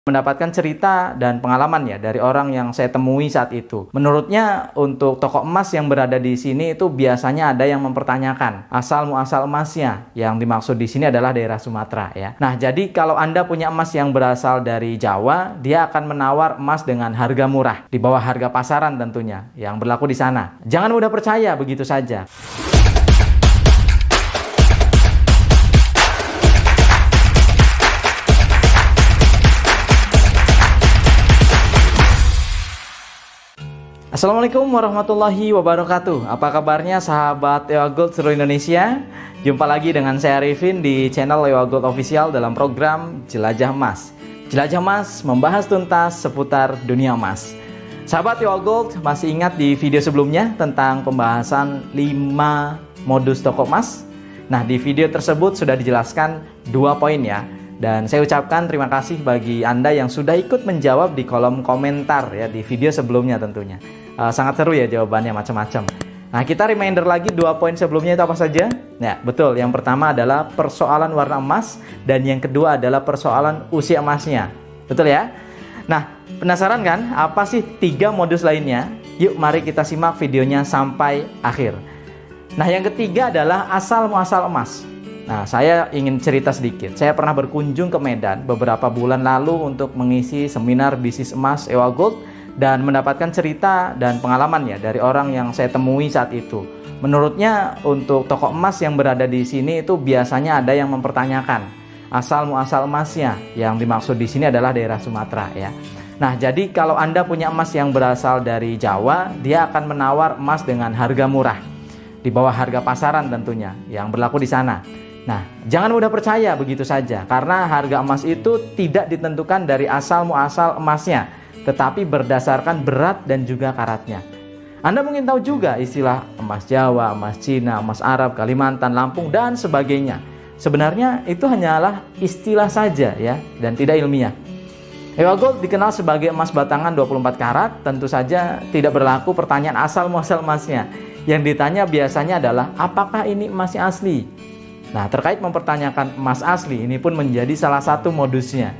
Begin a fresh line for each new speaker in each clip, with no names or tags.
Mendapatkan cerita dan pengalaman ya dari orang yang saya temui saat itu. Menurutnya untuk toko emas yang berada di sini itu biasanya ada yang mempertanyakan asal muasal emasnya. Yang dimaksud di sini adalah daerah Sumatera ya. Nah, jadi kalau Anda punya emas yang berasal dari Jawa, dia akan menawar emas dengan harga murah di bawah harga pasaran tentunya yang berlaku di sana. Jangan mudah percaya begitu saja. Assalamualaikum warahmatullahi wabarakatuh. Apa kabarnya sahabat EWA Gold seluruh Indonesia? Jumpa lagi dengan saya Arifin di channel EWA Gold Official dalam program Jelajah Emas. Jelajah Emas membahas tuntas seputar dunia emas. Sahabat EWA Gold masih ingat di video sebelumnya tentang pembahasan 5 modus toko emas? Nah, di video tersebut sudah dijelaskan 2 poin ya. Dan saya ucapkan terima kasih bagi Anda yang sudah ikut menjawab di kolom komentar ya di video sebelumnya tentunya. Sangat seru ya jawabannya, macam-macam. Nah, kita reminder lagi 2 poin sebelumnya itu apa saja? Ya, betul. Yang pertama adalah persoalan warna emas dan yang kedua adalah persoalan usia emasnya. Betul ya? Nah, penasaran kan apa sih 3 modus lainnya? Yuk mari kita simak videonya sampai akhir. Nah, yang ketiga adalah asal muasal emas. Nah, saya ingin cerita sedikit. Saya pernah berkunjung ke Medan beberapa bulan lalu untuk mengisi seminar bisnis emas EWA Gold dan mendapatkan cerita dan pengalaman ya dari orang yang saya temui saat itu. Menurutnya untuk toko emas yang berada di sini itu biasanya ada yang mempertanyakan asal muasal emasnya. Yang dimaksud di sini adalah daerah Sumatera ya. Nah, jadi kalau Anda punya emas yang berasal dari Jawa, dia akan menawar emas dengan harga murah di bawah harga pasaran tentunya yang berlaku di sana. Nah, jangan mudah percaya begitu saja karena harga emas itu tidak ditentukan dari asal muasal emasnya, tetapi berdasarkan berat dan juga karatnya. Anda mungkin tahu juga istilah emas Jawa, emas Cina, emas Arab, Kalimantan, Lampung, dan sebagainya. Sebenarnya itu hanyalah istilah saja ya, dan tidak ilmiah. EWA Gold dikenal sebagai emas batangan 24 karat, tentu saja tidak berlaku pertanyaan asal muasal emasnya. Yang ditanya biasanya adalah apakah ini emasnya asli? Nah, terkait mempertanyakan emas asli ini pun menjadi salah satu modusnya.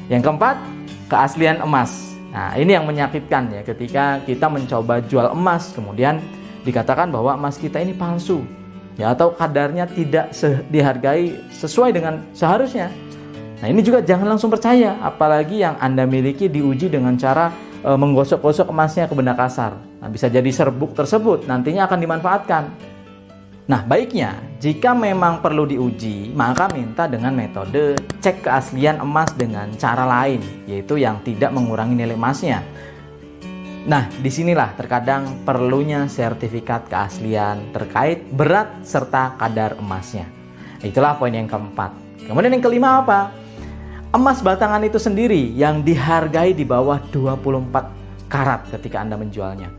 Yang keempat, keaslian emas. Nah, ini yang menyakitkan ya ketika kita mencoba jual emas kemudian dikatakan bahwa emas kita ini palsu ya atau kadarnya tidak dihargai sesuai dengan seharusnya. Nah, ini juga jangan langsung percaya, apalagi yang Anda miliki diuji dengan cara menggosok-gosok emasnya ke benda kasar. Nah, bisa jadi serbuk tersebut nantinya akan dimanfaatkan. Nah, baiknya jika memang perlu diuji, maka minta dengan metode cek keaslian emas dengan cara lain, yaitu yang tidak mengurangi nilai emasnya. Nah, disinilah terkadang perlunya sertifikat keaslian terkait berat serta kadar emasnya. Itulah poin yang keempat. Kemudian yang kelima apa? Emas batangan itu sendiri yang dihargai di bawah 24 karat ketika Anda menjualnya.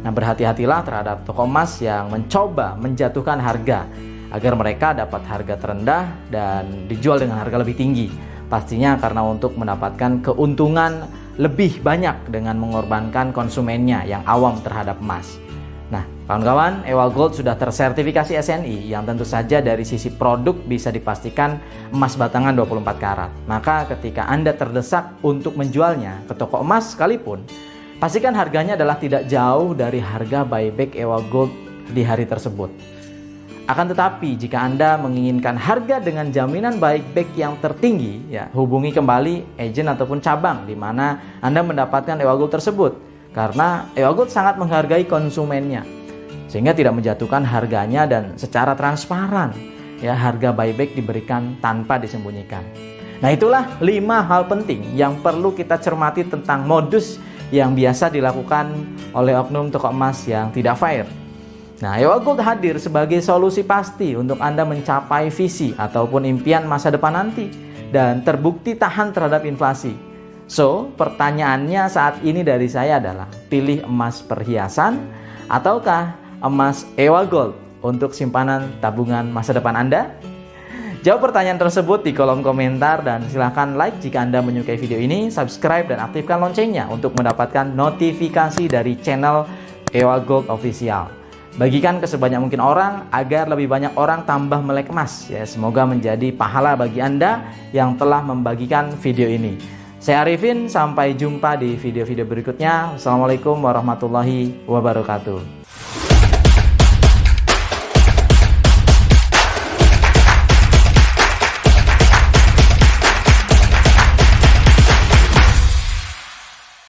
Nah, berhati-hatilah terhadap toko emas yang mencoba menjatuhkan harga agar mereka dapat harga terendah dan dijual dengan harga lebih tinggi. Pastinya karena untuk mendapatkan keuntungan lebih banyak dengan mengorbankan konsumennya yang awam terhadap emas. Nah, kawan-kawan, EWA Gold sudah tersertifikasi SNI yang tentu saja dari sisi produk bisa dipastikan emas batangan 24 karat. Maka ketika Anda terdesak untuk menjualnya ke toko emas sekalipun, pastikan harganya adalah tidak jauh dari harga buyback EWA Gold di hari tersebut. Akan tetapi jika Anda menginginkan harga dengan jaminan buyback yang tertinggi, ya hubungi kembali agen ataupun cabang di mana Anda mendapatkan EWA Gold tersebut. Karena EWA Gold sangat menghargai konsumennya, sehingga tidak menjatuhkan harganya dan secara transparan ya harga buyback diberikan tanpa disembunyikan. Nah, itulah 5 hal penting yang perlu kita cermati tentang modus yang biasa dilakukan oleh oknum toko emas yang tidak fair. Nah, EWA Gold hadir sebagai solusi pasti untuk Anda mencapai visi ataupun impian masa depan nanti dan terbukti tahan terhadap inflasi. So, pertanyaannya saat ini dari saya adalah pilih emas perhiasan ataukah emas EWA Gold untuk simpanan tabungan masa depan Anda? Jawab pertanyaan tersebut di kolom komentar dan silahkan like jika Anda menyukai video ini, subscribe dan aktifkan loncengnya untuk mendapatkan notifikasi dari channel EWA Gold Official. Bagikan ke sebanyak mungkin orang agar lebih banyak orang tambah melek emas ya. Semoga menjadi pahala bagi Anda yang telah membagikan video ini. Saya Arifin, sampai jumpa di video-video berikutnya. Wassalamualaikum warahmatullahi wabarakatuh.